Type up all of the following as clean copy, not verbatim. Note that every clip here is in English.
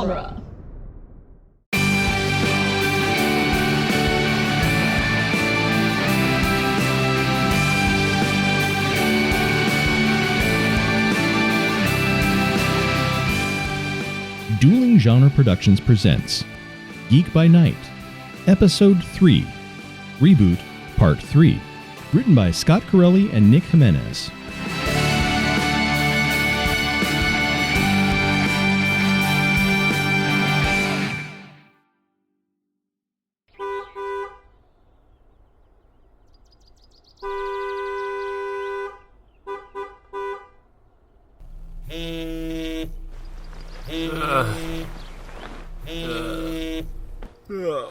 genre. Dueling Genre Productions presents Geek by Night, Episode 3, Reboot, Part 3, written by Scott Carelli and Nick Jimenez.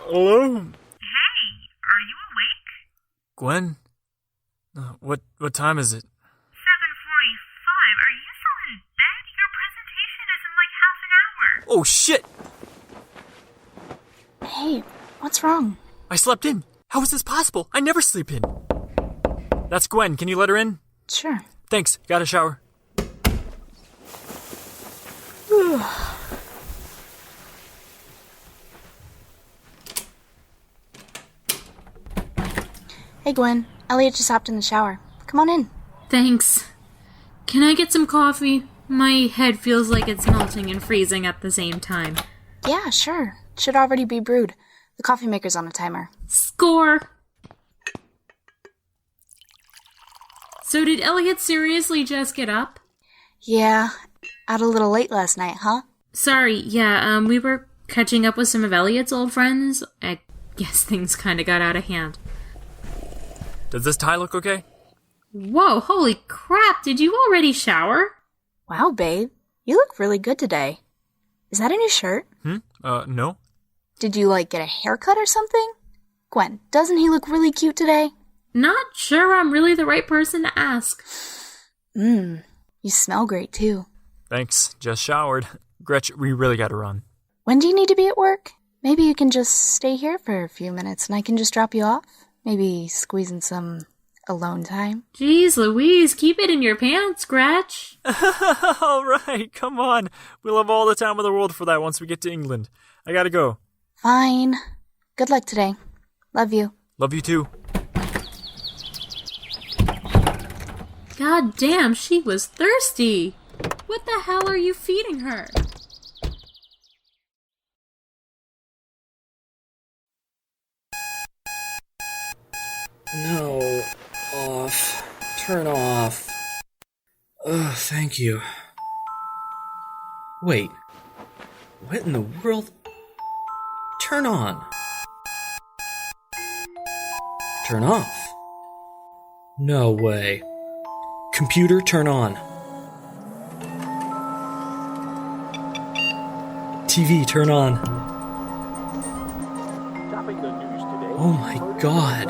Hello? Hey, are you awake? Gwen? What time is it? 7:45. Are you still in bed? Your presentation is in like half an hour. Oh, shit! Hey, what's wrong? I slept in. How is this possible? I never sleep in. That's Gwen. Can you let her in? Sure. Thanks. Got a shower. Hey, Gwen. Elliot just hopped in the shower. Come on in. Thanks. Can I get some coffee? My head feels like it's melting and freezing at the same time. Yeah, sure. Should already be brewed. The coffee maker's on a timer. Score! So did Elliot seriously just get up? Yeah, out a little late last night, huh? Sorry, yeah, we were catching up with some of Elliot's old friends. I guess things kinda got out of hand. Does this tie look okay? Whoa, holy crap, did you already shower? Wow, babe. You look really good today. Is that a new shirt? No. Did you, get a haircut or something? Gwen, doesn't he look really cute today? Not sure I'm really the right person to ask. You smell great, too. Thanks. Just showered. Gretchen, we really gotta run. When do you need to be at work? Maybe you can just stay here for a few minutes and I can just drop you off? Maybe squeeze in some alone time? Jeez Louise, keep it in your pants, Gretch. All right, come on. We'll have all the time in the world for that once we get to England. I gotta go. Fine. Good luck today. Love you. Love you too. God damn, she was thirsty. What the hell are you feeding her? No. Off. Turn off. Ugh, thank you. Wait. What in the world? Turn on. Turn off. No way. Computer, turn on. TV, turn on. Oh my god.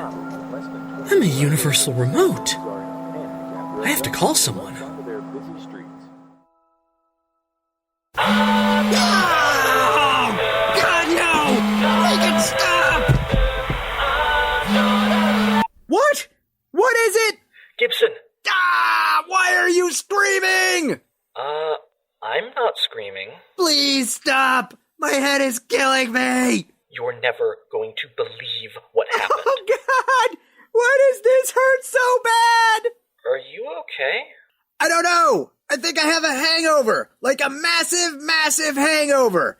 I'm a universal remote. I have to call someone. God, no! Make it stop! What? What is it? Gibson. Why are you screaming? I'm not screaming. Please stop! My head is killing me! You're never going to believe what happened. Oh, God! Why does this hurt so bad? Are you okay? I don't know. I think I have a hangover. Like a massive, massive hangover.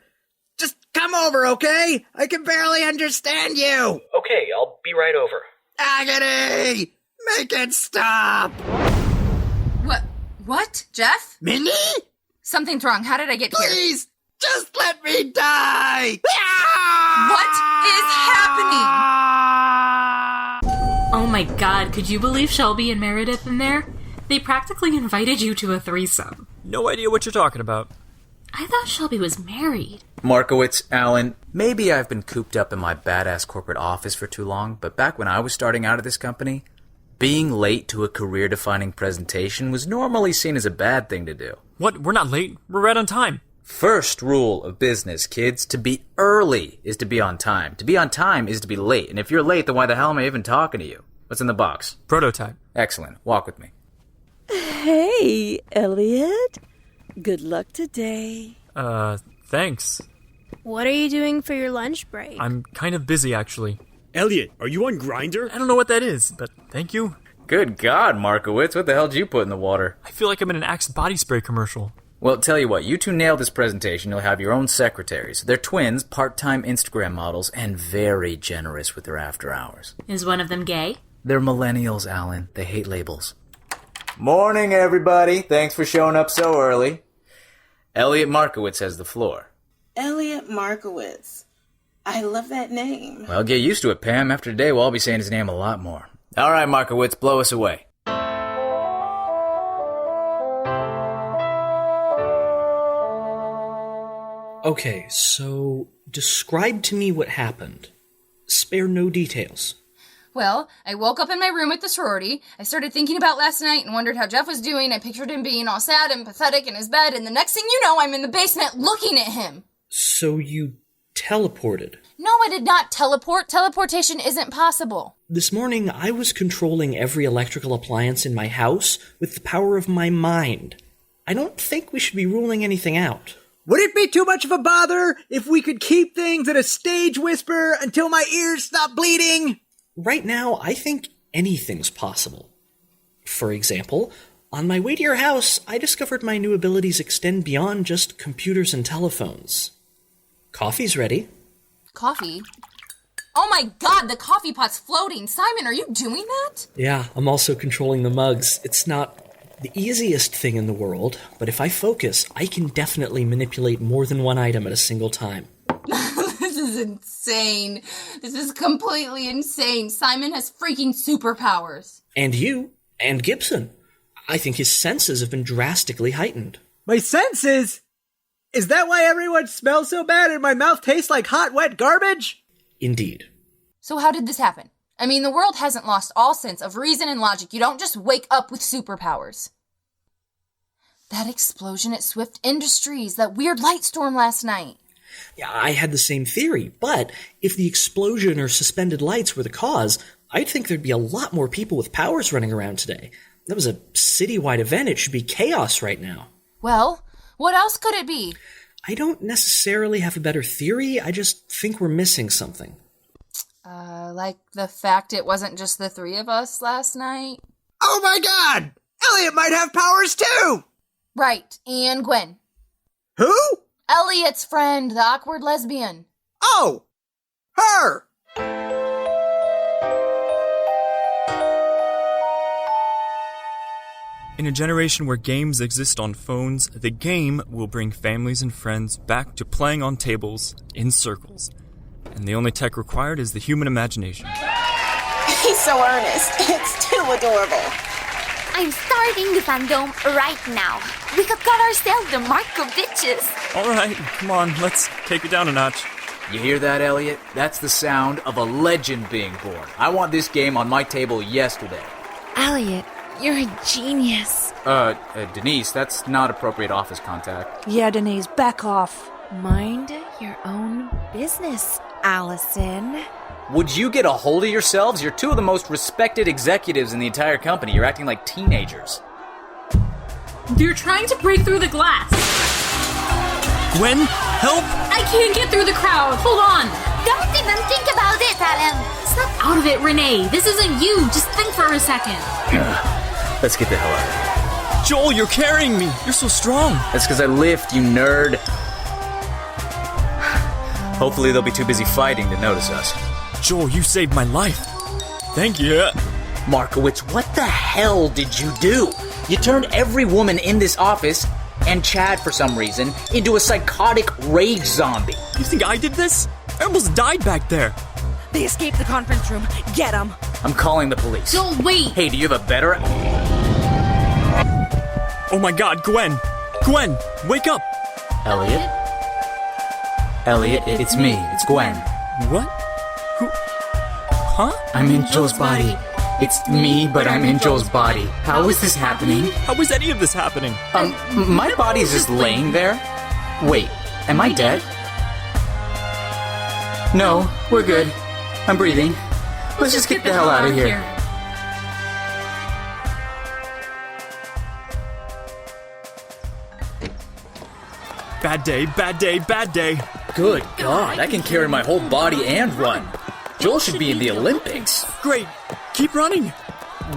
Just come over, okay? I can barely understand you. Okay, I'll be right over. Agony! Make it stop! What? Jeff? Mindy? Something's wrong. How did I get here? Please! Just let me die! What is happening? Oh my god, could you believe Shelby and Meredith in there? They practically invited you to a threesome. No idea what you're talking about. I thought Shelby was married. Markowitz, Alan, maybe I've been cooped up in my badass corporate office for too long, but back when I was starting out at this company, being late to a career-defining presentation was normally seen as a bad thing to do. What? We're not late. We're right on time. First rule of business, kids, to be early is to be on time. To be on time is to be late. And if you're late, then why the hell am I even talking to you? What's in the box? Prototype. Excellent. Walk with me. Hey, Elliot. Good luck today. Thanks. What are you doing for your lunch break? I'm kind of busy, actually. Elliot, are you on Grindr? I don't know what that is, but thank you. Good God, Markowitz, what the hell did you put in the water? I feel like I'm in an Axe body spray commercial. Well, tell you what, you two nail this presentation, you'll have your own secretaries. They're twins, part-time Instagram models, and very generous with their after hours. Is one of them gay? They're millennials, Alan. They hate labels. Morning, everybody. Thanks for showing up so early. Elliot Markowitz has the floor. Elliot Markowitz. I love that name. Well, get used to it, Pam. After today, we'll all be saying his name a lot more. All right, Markowitz, blow us away. Okay, so describe to me what happened. Spare no details. Well, I woke up in my room at the sorority. I started thinking about last night and wondered how Jeff was doing. I pictured him being all sad and pathetic in his bed, and the next thing you know, I'm in the basement looking at him. So you teleported? No, I did not teleport. Teleportation isn't possible. This morning, I was controlling every electrical appliance in my house with the power of my mind. I don't think we should be ruling anything out. Would it be too much of a bother if we could keep things at a stage whisper until my ears stop bleeding? Right now, I think anything's possible. For example, on my way to your house, I discovered my new abilities extend beyond just computers and telephones. Coffee's ready. Coffee? Oh my god, the coffee pot's floating. Simon, are you doing that? Yeah, I'm also controlling the mugs. It's not the easiest thing in the world, but if I focus, I can definitely manipulate more than one item at a single time. This is insane. This is completely insane. Simon has freaking superpowers. And you, and Gibson. I think his senses have been drastically heightened. My senses? Is that why everyone smells so bad and my mouth tastes like hot, wet garbage? Indeed. So how did this happen? I mean, the world hasn't lost all sense of reason and logic. You don't just wake up with superpowers. That explosion at Swift Industries, that weird light storm last night. Yeah, I had the same theory, but if the explosion or suspended lights were the cause, I'd think there'd be a lot more people with powers running around today. That was a citywide event. It should be chaos right now. Well, what else could it be? I don't necessarily have a better theory. I just think we're missing something. Like the fact it wasn't just the three of us last night? Oh my god! Elliot might have powers too! Right, and Gwen. Who? Elliot's friend, the awkward lesbian. Oh! Her! In a generation where games exist on phones, the game will bring families and friends back to playing on tables in circles. And the only tech required is the human imagination. He's so earnest. It's too adorable. I'm starting the fandom right now. We have got ourselves the Markowitzes. All right, come on, let's take it down a notch. You hear that, Elliot? That's the sound of a legend being born. I want this game on my table yesterday. Elliot, you're a genius. Denise, that's not appropriate office contact. Yeah, Denise, back off. Mind your own business, Allison. Would you get a hold of yourselves? You're two of the most respected executives in the entire company. You're acting like teenagers. They're trying to break through the glass. Gwen, help! I can't get through the crowd. Hold on. Don't even think about it, Alan. Snap out of it, Renee. This isn't you. Just think for a second. Let's get the hell out of here. Joel, you're carrying me. You're so strong. That's because I lift, you nerd. Hopefully they'll be too busy fighting to notice us. Joel, you saved my life. Thank you. Markowitz, what the hell did you do? You turned every woman in this office, and Chad for some reason, into a psychotic rage zombie. You think I did this? I almost died back there. They escaped the conference room. Get them. I'm calling the police. Joel, wait. Hey, do you have a better... Oh my god, Gwen. Gwen, wake up. Elliot? Elliot, it's me. It's Gwen. What? Who? Huh? I'm in Joel's body. It's me, but I'm in Joel's body. How is this happening? How is any of this happening? My body's just laying there. Wait, am I dead? No, we're good. I'm breathing. Let's just get the hell out of here. Bad day, bad day, bad day. Good God, I can carry my whole body and run. Joel should be in the Olympics. Great. Keep running.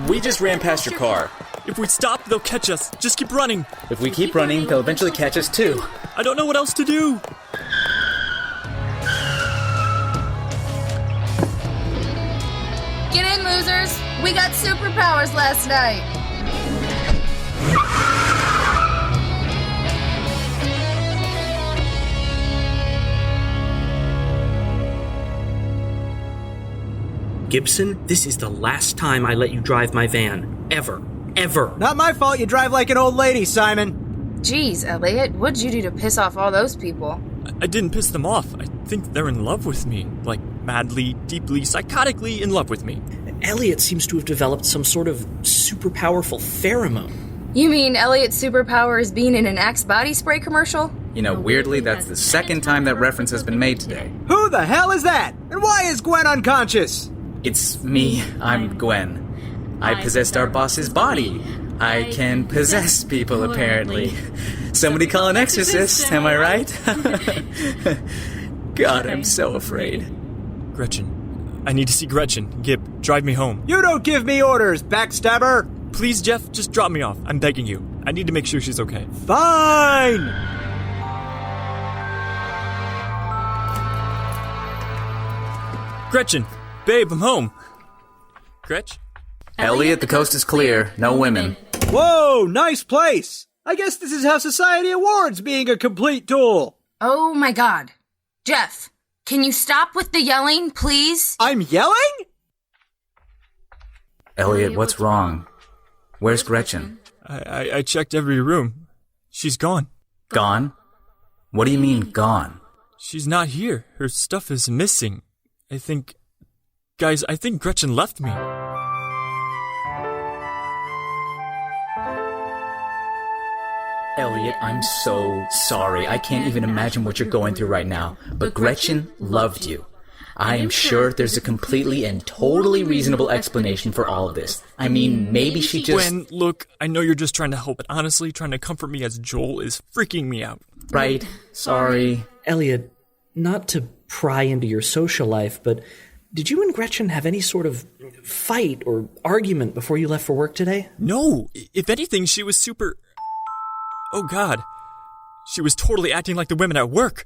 We just ran past your car. If we stop, they'll catch us. Just keep running. If we keep running, they'll eventually catch us too. I don't know what else to do. Get in, losers! We got superpowers last night! Gibson, this is the last time I let you drive my van. Ever. Ever. Not my fault you drive like an old lady, Simon. Jeez, Elliot, what'd you do to piss off all those people? I didn't piss them off. I think they're in love with me. Like, madly, deeply, psychotically in love with me. Elliot seems to have developed some sort of super powerful pheromone. You mean Elliot's superpower is being in an Axe body spray commercial? You know, weirdly, that's the second time that reference has been made today. Who the hell is that? And why is Gwen unconscious? It's me. I'm Gwen. I possessed our boss's body. I can possess people, apparently. Somebody call an exorcist, am I right? God, I'm so afraid. Gretchen. I need to see Gretchen. Gib, drive me home. You don't give me orders, backstabber! Please, Jeff, just drop me off. I'm begging you. I need to make sure she's okay. Fine! Gretchen! Babe, I'm home. Gretch? Elliot, the coast is clear. No women. Whoa, nice place! I guess this is how society awards being a complete tool. Oh my god. Jeff, can you stop with the yelling, please? I'm yelling? Elliot, what's wrong? Where's Gretchen? I checked every room. She's gone. Gone? What do you mean, gone? She's not here. Her stuff is missing. Guys, I think Gretchen left me. Elliot, I'm so sorry. I can't even imagine what you're going through right now. But Gretchen loved you. I am sure there's a completely and totally reasonable explanation for all of this. I mean, maybe she just... Gwen, look, I know you're just trying to help, but honestly, trying to comfort me as Joel is freaking me out. Right. Sorry. Elliot, not to pry into your social life, but did you and Gretchen have any sort of fight or argument before you left for work today? No. If anything, she was super... Oh, God. She was totally acting like the women at work.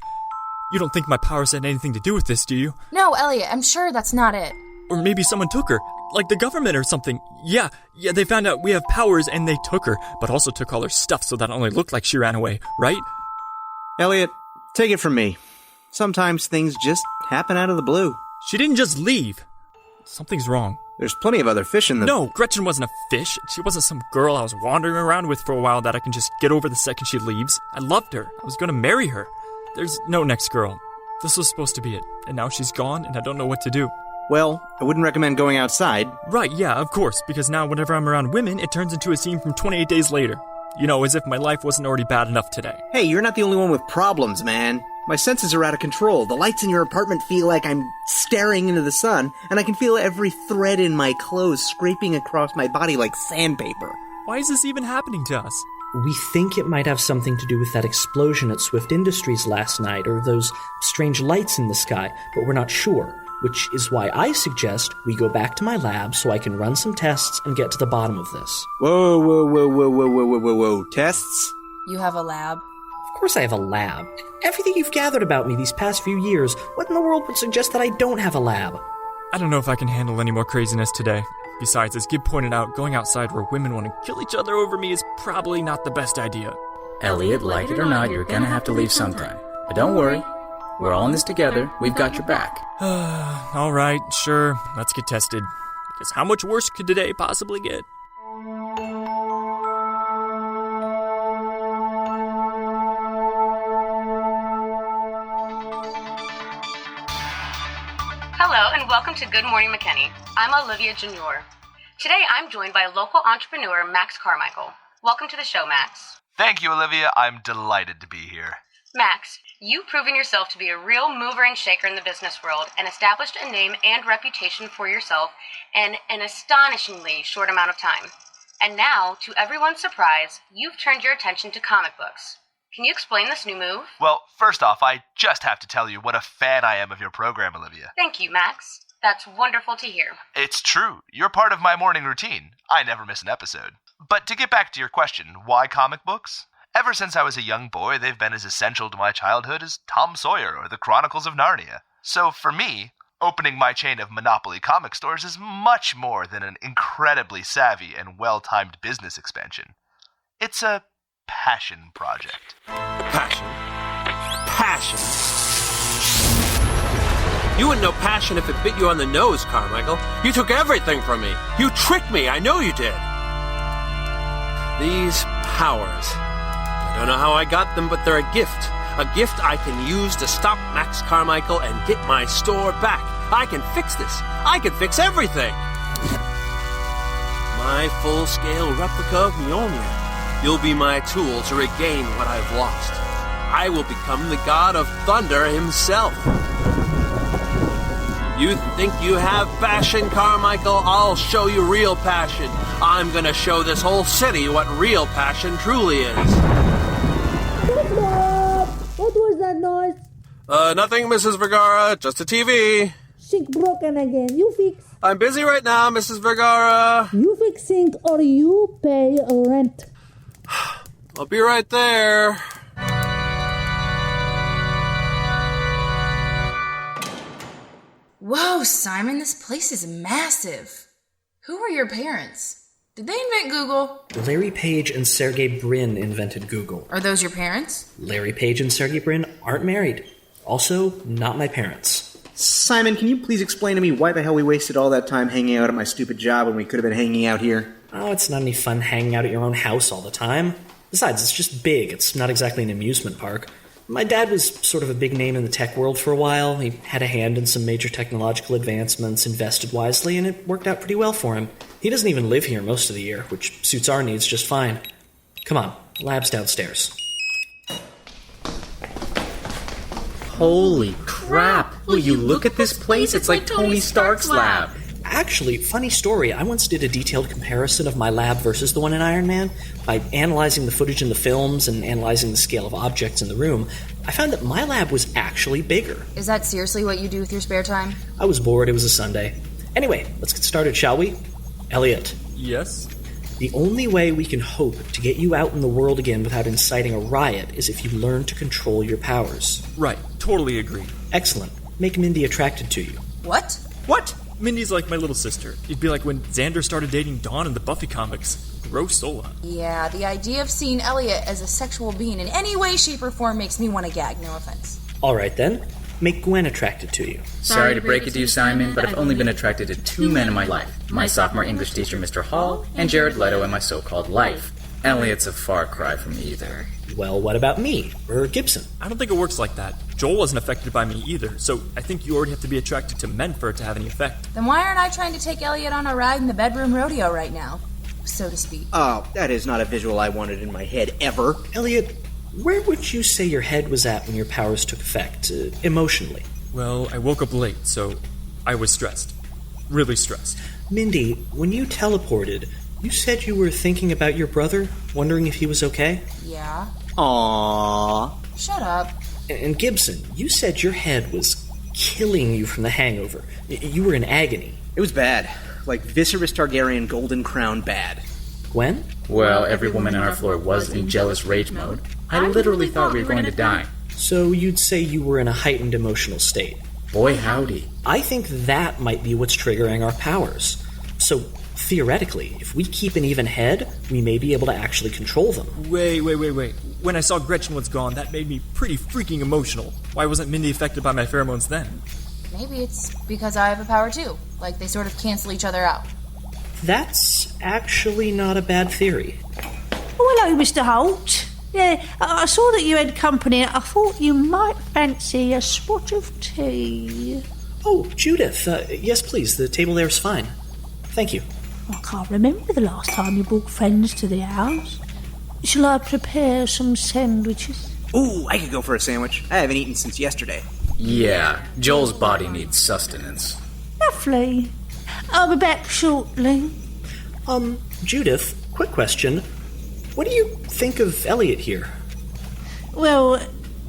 You don't think my powers had anything to do with this, do you? No, Elliot, I'm sure that's not it. Or maybe someone took her, like the government or something. Yeah, they found out we have powers and they took her, but also took all her stuff so that it only looked like she ran away, right? Elliot, take it from me. Sometimes things just happen out of the blue. She didn't just leave. Something's wrong. There's plenty of other fish in the... No, Gretchen wasn't a fish. She wasn't some girl I was wandering around with for a while that I can just get over the second she leaves. I loved her. I was going to marry her. There's no next girl. This was supposed to be it. And now she's gone, and I don't know what to do. Well, I wouldn't recommend going outside. Right, yeah, of course. Because now whenever I'm around women, it turns into a scene from 28 Days Later. You know, as if my life wasn't already bad enough today. Hey, you're not the only one with problems, man. My senses are out of control. The lights in your apartment feel like I'm staring into the sun, and I can feel every thread in my clothes scraping across my body like sandpaper. Why is this even happening to us? We think it might have something to do with that explosion at Swift Industries last night, or those strange lights in the sky, but we're not sure, which is why I suggest we go back to my lab so I can run some tests and get to the bottom of this. Whoa. Tests? You have a lab? Of course I have a lab. Everything you've gathered about me these past few years, what in the world would suggest that I don't have a lab? I don't know if I can handle any more craziness today. Besides, as Gib pointed out, going outside where women want to kill each other over me is probably not the best idea. Elliot, like it or not, you're gonna have to leave sometime. But don't worry. We're all in this together. We've got your back. Alright, sure. Let's get tested. Because how much worse could today possibly get? Hello and welcome to Good Morning McKinney. I'm Olivia Junior. Today I'm joined by local entrepreneur Max Carmichael. Welcome to the show, Max. Thank you, Olivia. I'm delighted to be here. Max, you've proven yourself to be a real mover and shaker in the business world and established a name and reputation for yourself in an astonishingly short amount of time. And now, to everyone's surprise, you've turned your attention to comic books. Can you explain this new move? Well, first off, I just have to tell you what a fan I am of your program, Olivia. Thank you, Max. That's wonderful to hear. It's true. You're part of my morning routine. I never miss an episode. But to get back to your question, why comic books? Ever since I was a young boy, they've been as essential to my childhood as Tom Sawyer or the Chronicles of Narnia. So for me, opening my chain of Monopoly comic stores is much more than an incredibly savvy and well-timed business expansion. It's a passion project. Passion? Passion? You wouldn't know passion if it bit you on the nose, Carmichael. You took everything from me. You tricked me. I know you did. These powers. I don't know how I got them, but they're a gift. A gift I can use to stop Max Carmichael and get my store back. I can fix this. I can fix everything. My full-scale replica of Mjolnir. You'll be my tool to regain what I've lost. I will become the god of thunder himself. You think you have passion, Carmichael? I'll show you real passion. I'm gonna show this whole city what real passion truly is. What was that noise? Nothing, Mrs. Vergara. Just a TV. Sink broken again. You fix. I'm busy right now, Mrs. Vergara. You fix sink or you pay rent. I'll be right there. Whoa, Simon, this place is massive. Who were your parents? Did they invent Google? Larry Page and Sergey Brin invented Google. Are those your parents? Larry Page and Sergey Brin aren't married. Also, not my parents. Simon, can you please explain to me why the hell we wasted all that time hanging out at my stupid job when we could have been hanging out here? Oh, it's not any fun hanging out at your own house all the time. Besides, it's just big. It's not exactly an amusement park. My dad was sort of a big name in the tech world for a while. He had a hand in some major technological advancements, invested wisely, and it worked out pretty well for him. He doesn't even live here most of the year, which suits our needs just fine. Come on, lab's downstairs. Holy crap! Will you look at this place? It's like Tony Stark's lab. Actually, funny story, I once did a detailed comparison of my lab versus the one in Iron Man. By analyzing the footage in the films and analyzing the scale of objects in the room, I found that my lab was actually bigger. Is that seriously what you do with your spare time? I was bored, it was a Sunday. Anyway, let's get started, shall we? Elliot. Yes? The only way we can hope to get you out in the world again without inciting a riot is if you learn to control your powers. Right, totally agree. Excellent. Make Mindy attracted to you. What? What? Mindy's like my little sister. It'd be like when Xander started dating Dawn in the Buffy comics. Gross Sola. Yeah, the idea of seeing Elliot as a sexual being in any way, shape, or form makes me want to gag, no offense. All right, then. Make Gwen attracted to you. Sorry to break it to you, Simon, but I've only been attracted to two men in my life. My sophomore English teacher, Mr. Hall, and Jared Leto in my so-called life. Elliot's a far cry from either. Well, what about me? Or Gibson? I don't think it works like that. Joel wasn't affected by me either, so I think you already have to be attracted to men for it to have any effect. Then why aren't I trying to take Elliot on a ride in the bedroom rodeo right now, so to speak? Oh, that is not a visual I wanted in my head, ever. Elliot, where would you say your head was at when your powers took effect, emotionally? Well, I woke up late, so I was stressed. Really stressed. Mindy, when you teleported, you said you were thinking about your brother, wondering if he was okay? Yeah. Aww. Shut up. And Gibson, you said your head was killing you from the hangover. You were in agony. It was bad. Like Viserys Targaryen Golden Crown bad. Gwen? Well, every woman on our floor was in jealous rage mode. I literally thought we were going to die. So you'd say you were in a heightened emotional state. Boy, howdy. I think that might be what's triggering our powers. So, theoretically, if we keep an even head, we may be able to actually control them. Wait. When I saw Gretchen was gone, that made me pretty freaking emotional. Why wasn't Mindy affected by my pheromones then? Maybe it's because I have a power too. Like they sort of cancel each other out. That's actually not a bad theory. Oh, hello, Mr. Holt. Yeah, I saw that you had company. I thought you might fancy a spot of tea. Oh, Judith. Yes, please. The table there is fine. Thank you. I can't remember the last time you brought friends to the house. Shall I prepare some sandwiches? Ooh, I could go for a sandwich. I haven't eaten since yesterday. Yeah, Joel's body needs sustenance. Lovely. I'll be back shortly. Judith, quick question. What do you think of Elliot here? Well,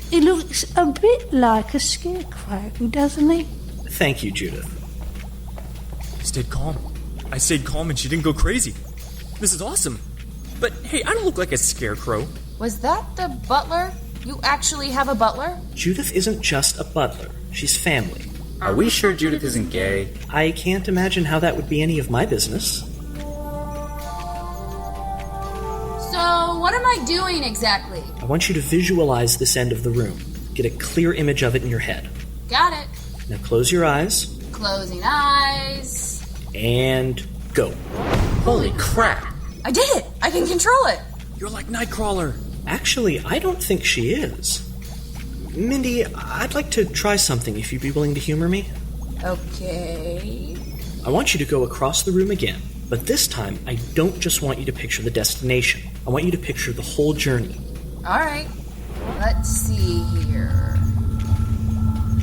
he looks a bit like a scarecrow, doesn't he? Thank you, Judith. I stayed calm. I stayed calm and she didn't go crazy. This is awesome. But hey, I don't look like a scarecrow. Was that the butler? You actually have a butler? Judith isn't just a butler. She's family. Are we sure Judith isn't gay? I can't imagine how that would be any of my business. So, what am I doing exactly? I want you to visualize this end of the room. Get a clear image of it in your head. Got it. Now close your eyes. Closing eyes. And go. Holy crap! I did it! I can control it! You're like Nightcrawler. Actually, I don't think she is. Mindy, I'd like to try something if you'd be willing to humor me. Okay. I want you to go across the room again, but this time I don't just want you to picture the destination. I want you to picture the whole journey. Alright. Let's see here.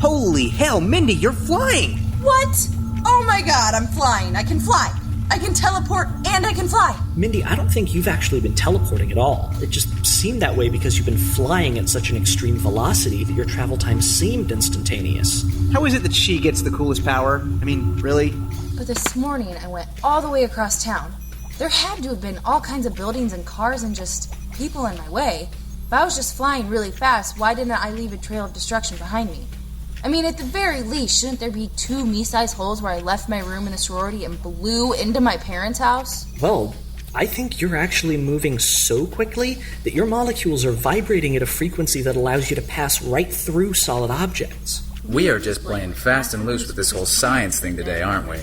Holy hell, Mindy, you're flying! What? Oh my god, I'm flying. I can fly. I can teleport and I can fly. Mindy, I don't think you've actually been teleporting at all. It just seemed that way because you've been flying at such an extreme velocity that your travel time seemed instantaneous. How is it that she gets the coolest power? I mean, really? But this morning I went all the way across town. There had to have been all kinds of buildings and cars and just people in my way. If I was just flying really fast, why didn't I leave a trail of destruction behind me? I mean, at the very least, shouldn't there be 2 me-sized holes where I left my room in the sorority and blew into my parents' house? Well, I think you're actually moving so quickly that your molecules are vibrating at a frequency that allows you to pass right through solid objects. We are just playing fast and loose with this whole science thing today, aren't we?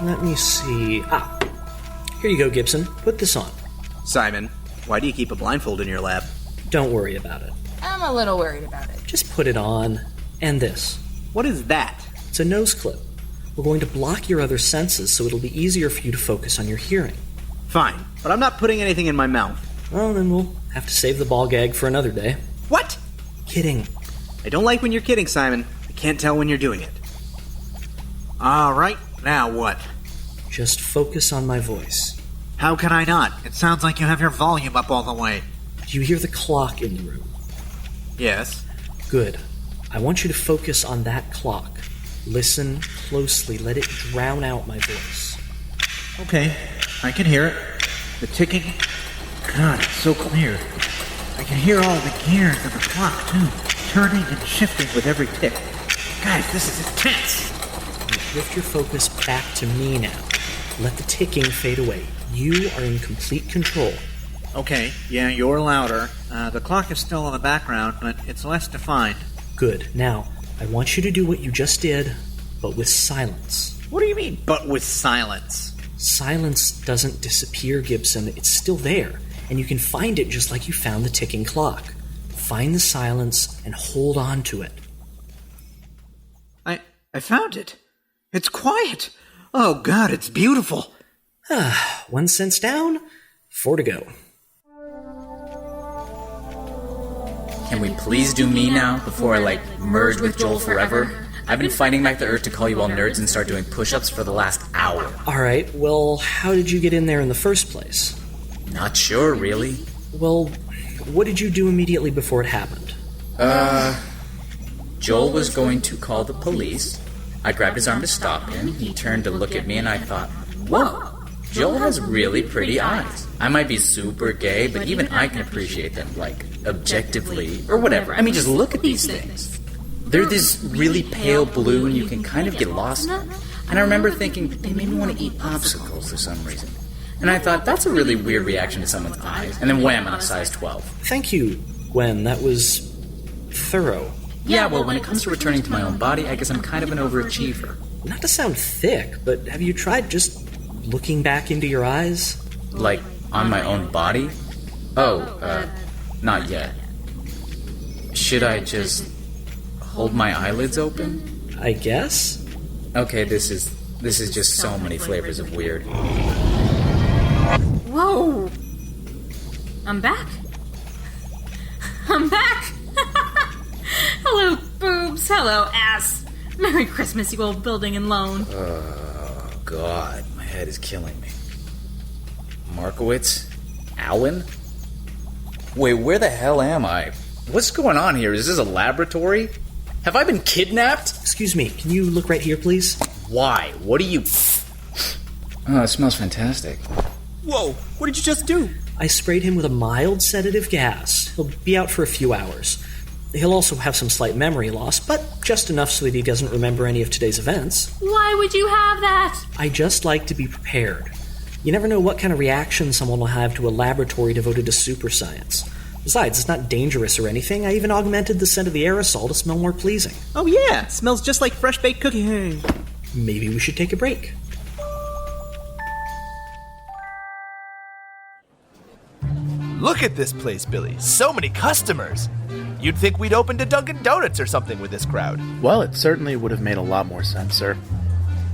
Let me see. Here you go, Gibson. Put this on. Simon, why do you keep a blindfold in your lab? Don't worry about it. I'm a little worried about it. Just put it on. And this. What is that? It's a nose clip. We're going to block your other senses so it'll be easier for you to focus on your hearing. Fine, but I'm not putting anything in my mouth. Well, then we'll have to save the ball gag for another day. What? Kidding. I don't like when you're kidding, Simon. I can't tell when you're doing it. All right, now what? Just focus on my voice. How can I not? It sounds like you have your volume up all the way. Do you hear the clock in the room? Yes. Good. I want you to focus on that clock. Listen closely. Let it drown out my voice. Okay, I can hear it. The ticking. God, it's so clear. I can hear all the gears of the clock, too, turning and shifting with every tick. Guys, this is intense. You shift your focus back to me now. Let the ticking fade away. You are in complete control. Okay, yeah, you're louder. The clock is still in the background, but it's less defined. Good. Now, I want you to do what you just did, but with silence. What do you mean, but with silence? Silence doesn't disappear, Gibson. It's still there, and you can find it just like you found the ticking clock. Find the silence and hold on to it. I found it. It's quiet. Oh, God, it's beautiful. 1 sense down, 4 to go. Can we please do me now before I, merge with Joel forever? I've been fighting back the urge to call you all nerds and start doing push-ups for the last hour. Alright, well, how did you get in there in the first place? Not sure, really. Well, what did you do immediately before it happened? Joel was going to call the police. I grabbed his arm to stop him. He turned to look at me and I thought, whoa, Joel has really pretty eyes. I might be super gay, but even I can appreciate them, objectively, or whatever. I mean, just look at these things. They're this really pale blue and you can kind of get lost in them. And I remember thinking, they made me want to eat popsicles for some reason. And I thought, that's a really weird reaction to someone's eyes. And then wham, I'm a size 12. Thank you, Gwen. That was thorough. Yeah, well, when it comes to returning to my own body, I guess I'm kind of an overachiever. Not to sound thick, but have you tried just looking back into your eyes? On my own body? Oh, not yet. Should I just hold my eyelids open? I guess. Okay, this is just so many flavors of weird. Whoa! I'm back. I'm back! Hello, boobs. Hello, ass. Merry Christmas, you old building and loan. Oh, God. My head is killing me. Markowitz? Alan? Wait, where the hell am I? What's going on here? Is this a laboratory? Have I been kidnapped? Excuse me, can you look right here, please? Why? What are you... Oh, it smells fantastic. Whoa, what did you just do? I sprayed him with a mild sedative gas. He'll be out for a few hours. He'll also have some slight memory loss, but just enough so that he doesn't remember any of today's events. Why would you have that? I just like to be prepared. You never know what kind of reaction someone will have to a laboratory devoted to super science. Besides, it's not dangerous or anything. I even augmented the scent of the aerosol to smell more pleasing. Oh yeah, smells just like fresh-baked cookie. Maybe we should take a break. Look at this place, Billy. So many customers. You'd think we'd opened a Dunkin' Donuts or something with this crowd. Well, it certainly would have made a lot more sense, sir.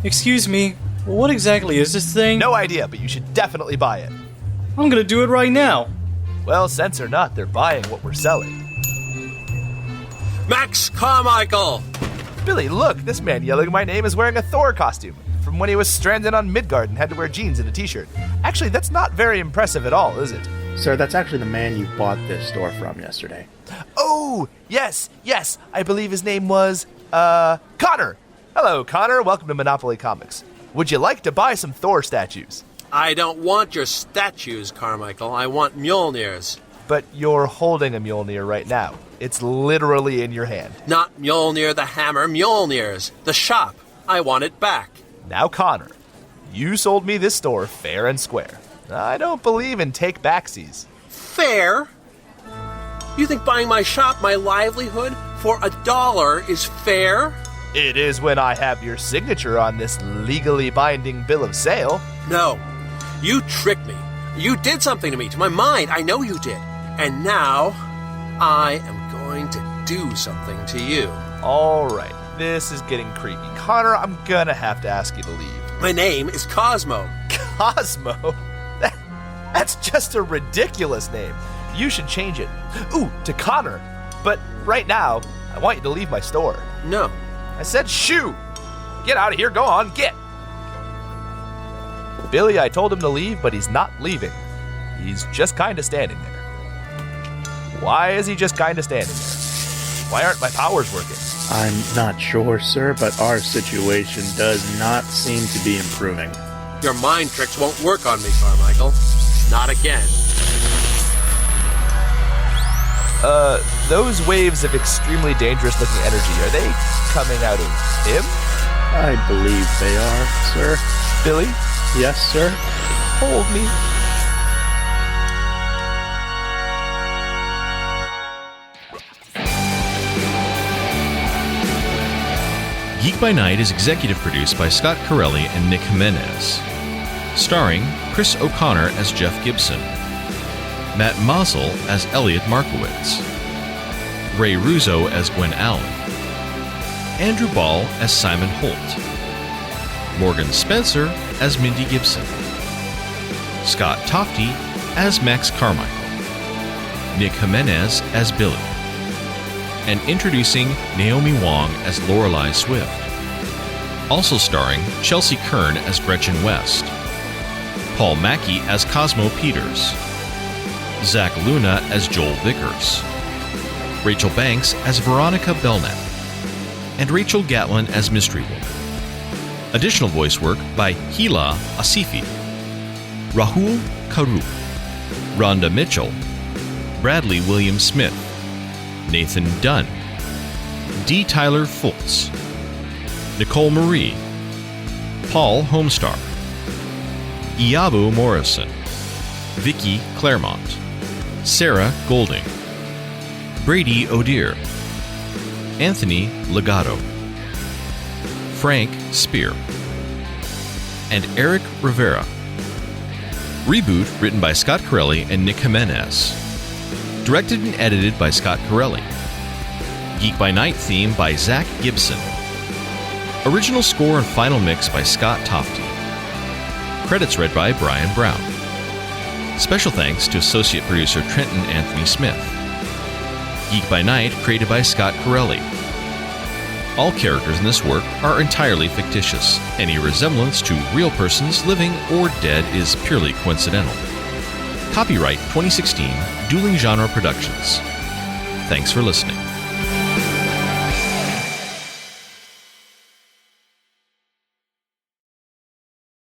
Excuse me, what exactly is this thing? No idea, but you should definitely buy it. I'm gonna do it right now. Well, sense or not, they're buying what we're selling. Max Carmichael! Billy, look, this man yelling my name is wearing a Thor costume from when he was stranded on Midgard and had to wear jeans and a t-shirt. Actually, that's not very impressive at all, is it? Sir, that's actually the man you bought this store from yesterday. Oh, yes, I believe his name was, Connor. Hello, Connor, welcome to Monopoly Comics. Would you like to buy some Thor statues? I don't want your statues, Carmichael. I want Mjolnirs. But you're holding a Mjolnir right now. It's literally in your hand. Not Mjolnir the hammer, Mjolnirs. The shop. I want it back. Now, Connor, you sold me this store fair and square. I don't believe in take-backsies. Fair? You think buying my shop, my livelihood, for $1 is fair? It is when I have your signature on this legally binding bill of sale. No. You tricked me. You did something to me, to my mind. I know you did. And now, I am going to do something to you. All right. This is getting creepy. Connor, I'm gonna have to ask you to leave. My name is Cosmo. Cosmo? That's just a ridiculous name. You should change it. Ooh, to Connor. But right now, I want you to leave my store. No. I said shoo! Get out of here, go on, get! Billy, I told him to leave, but he's not leaving. He's just kinda standing there. Why is he just kinda standing there? Why aren't my powers working? I'm not sure, sir, but our situation does not seem to be improving. Your mind tricks won't work on me, Carmichael. Not again. Those waves of extremely dangerous looking energy, are they coming out of him? I believe they are, sir. Billy? Yes, sir? Hold me. Geek by Night is executive produced by Scott Carelli and Nick Jimenez. Starring Chris O'Connor as Jeff Gibson, Matt Maassel as Elliot Markowitz, Ray Ruzzo as Gwen Allen, Andrew Ball as Simon Holt, Morgan Spencer as Mindy Gibson, Scott Tofte as Max Carmichael, Nick Jimenez as Billy, and introducing Naomi Wong as Lorelei Swift. Also starring Chelsi Kern as Gretchen West, Paul Maki as Cosmo Peters, Zach Luna as Joel Vickers, Rachel Banks as Veronica Belknap, and Rachel Gatlin as Mystery Woman. Additional voice work by Hila Assifi, Rahul Karup, Rhonda Mitchell, Bradley William Smith, Nathan Dunn, D. Tyler Fultz, Nicole Marie, Paul Homestar, Iyabo Morrison, Vicky Clermont, Sarah Golding, Braedi Odier, Anthony Logatto, Frank Spear, and Erick Rivera. Reboot, written by Scott Carelli and Nick Jimenez. Directed and edited by Scott Carelli. Geek by Night theme by Zach Gibson. Original score and final mix by Scott Tofte. Credits read by Brian Brown. Special thanks to associate producer Trenton Anthony Smith. Geek by Night created by Scott Carelli. All characters in this work are entirely fictitious. Any resemblance to real persons living or dead is purely coincidental. Copyright 2016, Dueling Genre Productions. Thanks for listening.